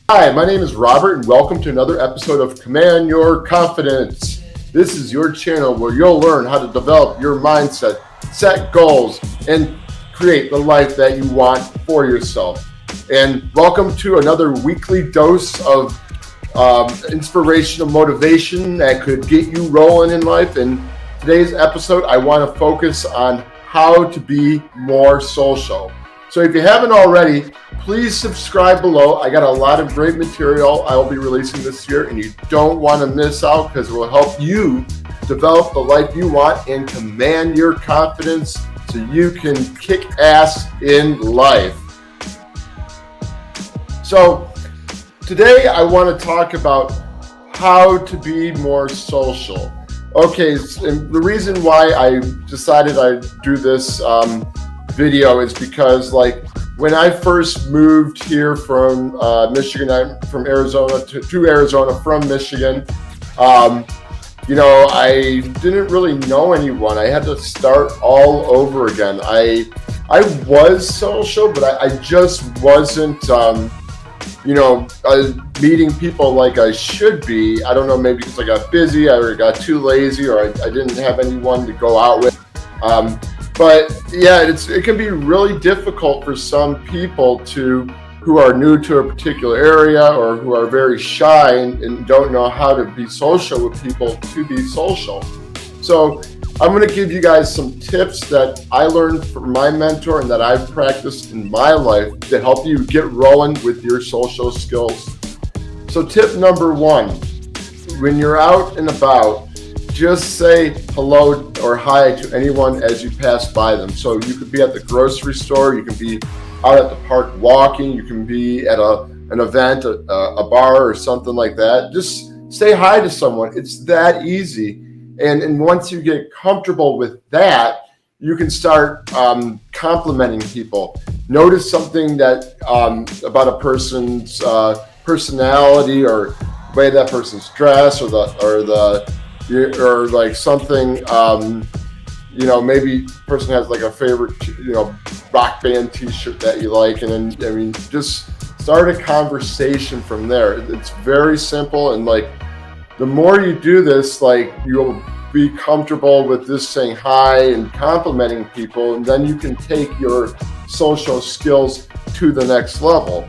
Hi, my name is Robert, and welcome to another episode of Command Your Confidence. This is your channel where you'll learn how to develop your mindset, set goals, and create the life that you want for yourself. And welcome to another weekly dose of inspirational motivation that could get you rolling in life. In today's episode, I want to focus on how to be more social. So if you haven't already, please subscribe below. I got a lot of great material I will be releasing this year, and you don't want to miss out because it will help you develop the life you want and command your confidence so you can kick ass in life. So today I want to talk about how to be more social. Okay, and the reason why I decided I'd do this video is because, like, when I first moved here from Michigan, I'm from Arizona to Arizona from Michigan. I didn't really know anyone. I had to start all over again. I was social, but I just wasn't, meeting people like I should be. I don't know, maybe because I got busy, or got too lazy, or I didn't have anyone to go out with. But yeah, it can be really difficult for some people who are new to a particular area or who are very shy and don't know how to be social with people to be social. So I'm going to give you guys some tips that I learned from my mentor and that I've practiced in my life to help you get rolling with your social skills. So tip number one, when you're out and about, just say hello or hi to anyone as you pass by them. So you could be at the grocery store, you can be out at the park walking, you can be at an event, a bar or something like that. Just say hi to someone. It's that easy. And once you get comfortable with that, you can start complimenting people. Notice something that about a person's personality or way that person's dressed or like something, maybe the person has like a favorite, rock band t-shirt that you like. And then, just start a conversation from there. It's very simple. And like, the more you do this, like, you'll be comfortable with just saying hi and complimenting people. And then you can take your social skills to the next level.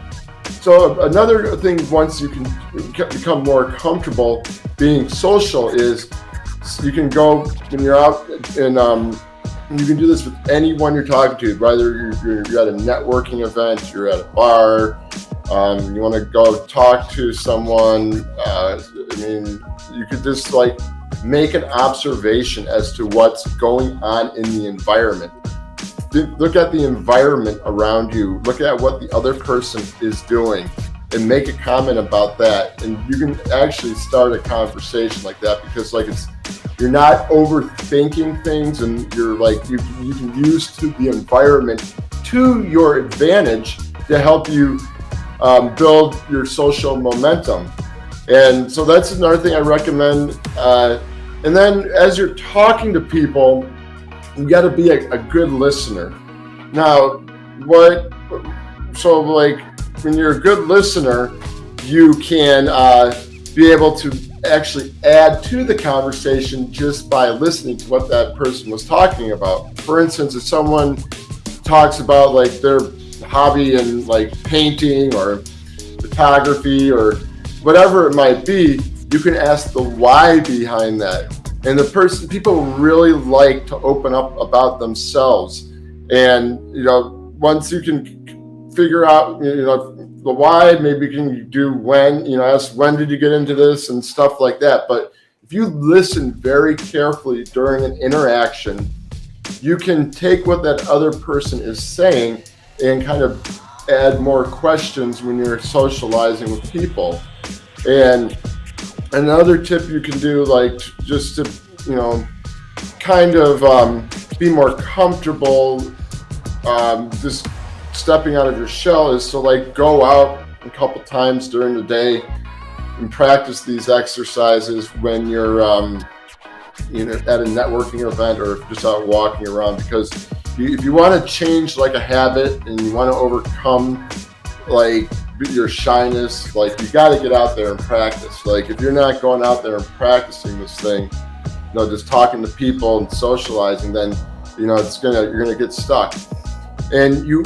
So another thing, once you can become more comfortable being social, is you can go when you're out and you can do this with anyone you're talking to, whether you're at a networking event, you're at a bar, you want to go talk to someone. You could just like make an observation as to what's going on in the environment. Look at the environment around you. Look at what the other person is doing and make a comment about that. And you can actually start a conversation like that because you're not overthinking things, and you're like, you can use the environment to your advantage to help you build your social momentum. And so that's another thing I recommend. And then as you're talking to people, you got to be a good listener. Now, when you're a good listener, you can be able to actually add to the conversation just by listening to what that person was talking about. For instance, if someone talks about like their hobby in like painting or photography or whatever it might be, you can ask the why behind that. And people really like to open up about themselves. And, once you can figure out, the why, maybe you can do when, ask when did you get into this and stuff like that. But if you listen very carefully during an interaction, you can take what that other person is saying and kind of add more questions when you're socializing with people. And another tip you can do, like, just to, kind of be more comfortable, just stepping out of your shell, is to like go out a couple times during the day and practice these exercises when you're at a networking event or just out walking around. Because if you want to change like a habit and you want to overcome like your shyness. Like, you got to get out there and practice. Like, if you're not going out there and practicing this thing, just talking to people and socializing, then you're gonna get stuck. And you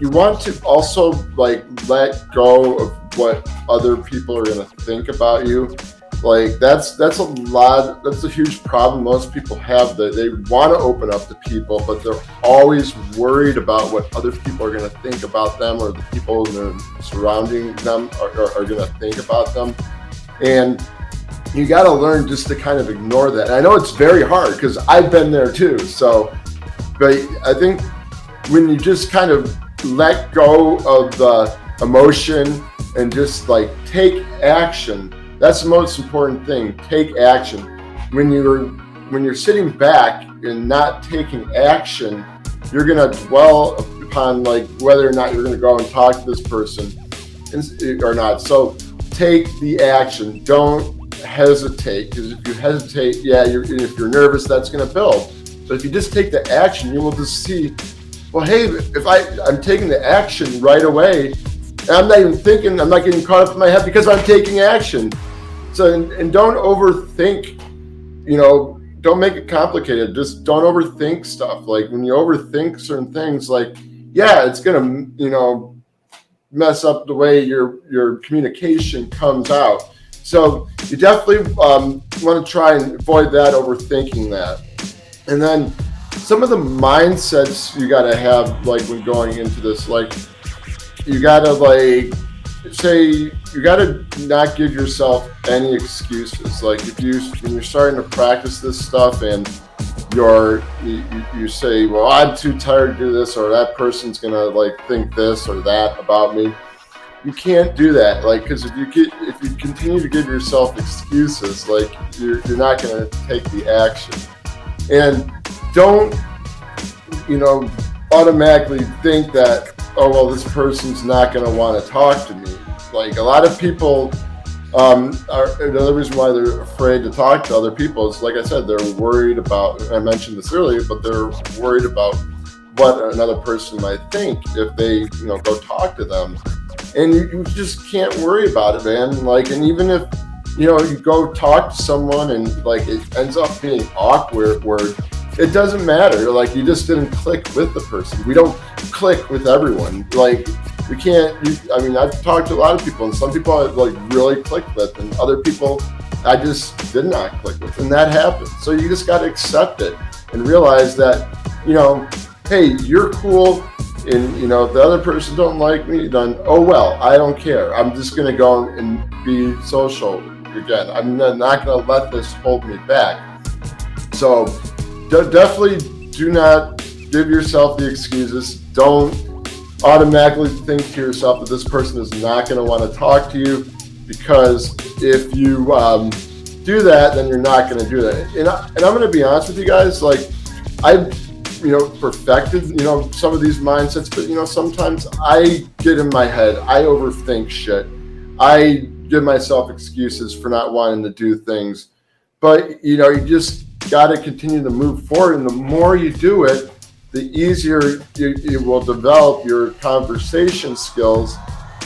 want to also like let go of what other people are gonna think about you. Like, that's a huge problem most people have, that they want to open up to people, but they're always worried about what other people are going to think about them, or the people surrounding them are going to think about them. And you got to learn just to kind of ignore that. And I know it's very hard because I've been there too. So, but I think when you just kind of let go of the emotion and just like take action, that's the most important thing. Take action. When you're sitting back and not taking action, you're gonna dwell upon like whether or not you're gonna go and talk to this person or not. So take the action. Don't hesitate, because if you hesitate, if you're nervous, that's gonna build. But if you just take the action, you will just see, well, hey, if I'm taking the action right away, and I'm not even thinking, I'm not getting caught up in my head because I'm taking action. So, and don't overthink, don't make it complicated. Just don't overthink stuff. Like, when you overthink certain things, like, it's going to, mess up the way your communication comes out. So you definitely want to try and avoid that, overthinking that. And then some of the mindsets you got to have, like, when going into this, like, you got to you got to not give yourself any excuses. Like, when you're starting to practice this stuff and you say, well, I'm too tired to do this, or that person's gonna like think this or that about me. You can't do that. Like, because if you continue to give yourself excuses, like, you're not gonna take the action. And don't automatically think that, oh, well, this person's not going to want to talk to me. Like, a lot of people another reason why they're afraid to talk to other people is, like I said, they're worried about, I mentioned this earlier, but they're worried about what another person might think if they, go talk to them. And you just can't worry about it, man. Like, and even if, you go talk to someone and like it ends up being awkward, it doesn't matter. Like, you just didn't click with the person. We don't click with everyone. Like, we can't, I've talked to a lot of people, and some people I like really clicked with, and other people I just did not click with, and that happens. So you just got to accept it and realize that, hey, you're cool, and, if the other person don't like me, then, oh, well, I don't care. I'm just going to go and be social again. I'm not going to let this hold me back. So definitely do not give yourself the excuses. Don't automatically think to yourself that this person is not going to want to talk to you, because if you do that, then you're not going to do that. And I'm going to be honest with you guys, like, I've perfected some of these mindsets, but sometimes I get in my head, I overthink shit, I give myself excuses for not wanting to do things. But you just got to continue to move forward, and the more you do it, the easier you will develop your conversation skills,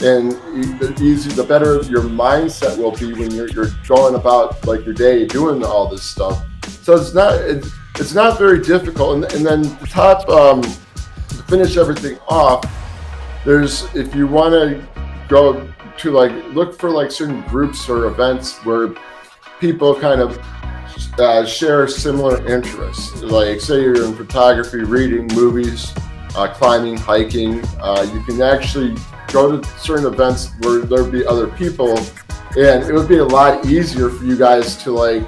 and the better your mindset will be when you're going about like your day doing all this stuff. So it's not very difficult. And then the top, to finish everything off, if you want to go to like look for like certain groups or events where people kind of share similar interests. Like, say you're in photography, reading, movies, climbing, hiking. You can actually go to certain events where there'll be other people, and it would be a lot easier for you guys to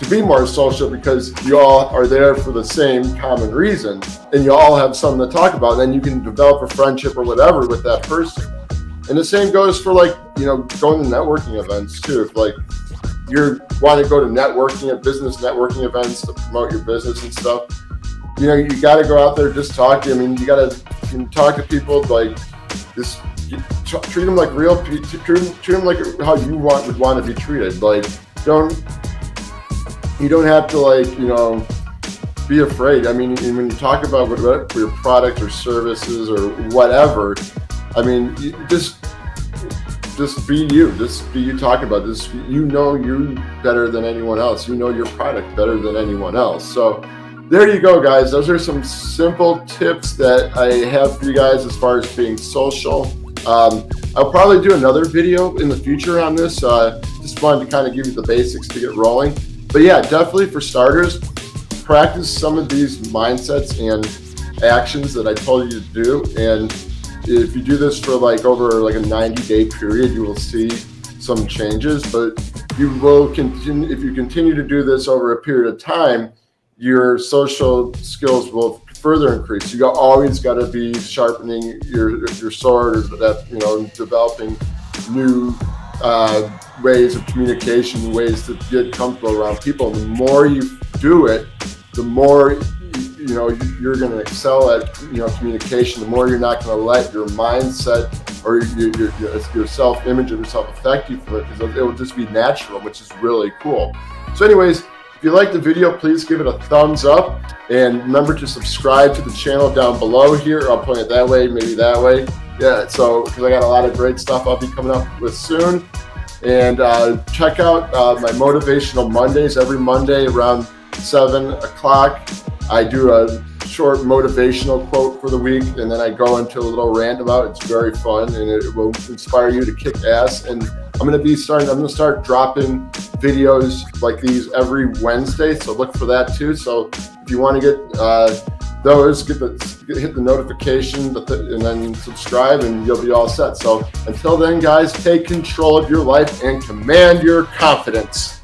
be more social, because you all are there for the same common reason, and you all have something to talk about. And then you can develop a friendship or whatever with that person. And the same goes for going to networking events too. If you want to go to business networking events to promote your business and stuff, you got to go out there, just talk to them. You got to talk to people, just treat them like real people, treat them like how you would want to be treated. Like, you don't have to be afraid. When you talk about your product or services or whatever, you just just be you. Just be you talking about this. You know you better than anyone else. You know your product better than anyone else. So there you go, guys. Those are some simple tips that I have for you guys as far as being social. I'll probably do another video in the future on this. Just wanted to kind of give you the basics to get rolling. But yeah, definitely for starters, practice some of these mindsets and actions that I told you to do. And if you do this for like over like a 90-day period, you will see some changes. But you will continue, if you continue to do this over a period of time, your social skills will further increase. You always got to be sharpening your sword, or that, you know, developing new ways of communication, ways to get comfortable around people. The more you do it, the more you know you're going to excel at communication. The more you're not going to let your mindset or your self-image or yourself affect you from it, because it will just be natural, which is really cool. So anyways, if you like the video, please give it a thumbs up, and remember to subscribe to the channel down below here. I'll point it that way, maybe that way. Yeah, so because I got a lot of great stuff I'll be coming up with soon. And check out my Motivational Mondays. Every Monday around 7 o'clock, I do a short motivational quote for the week, and then I go into a little rant about it. It's very fun, and it will inspire you to kick ass. And I'm going to start dropping videos like these every Wednesday, so look for that too. So if you want to get those, hit the notification and then subscribe, and you'll be all set. So until then, guys, take control of your life and command your confidence.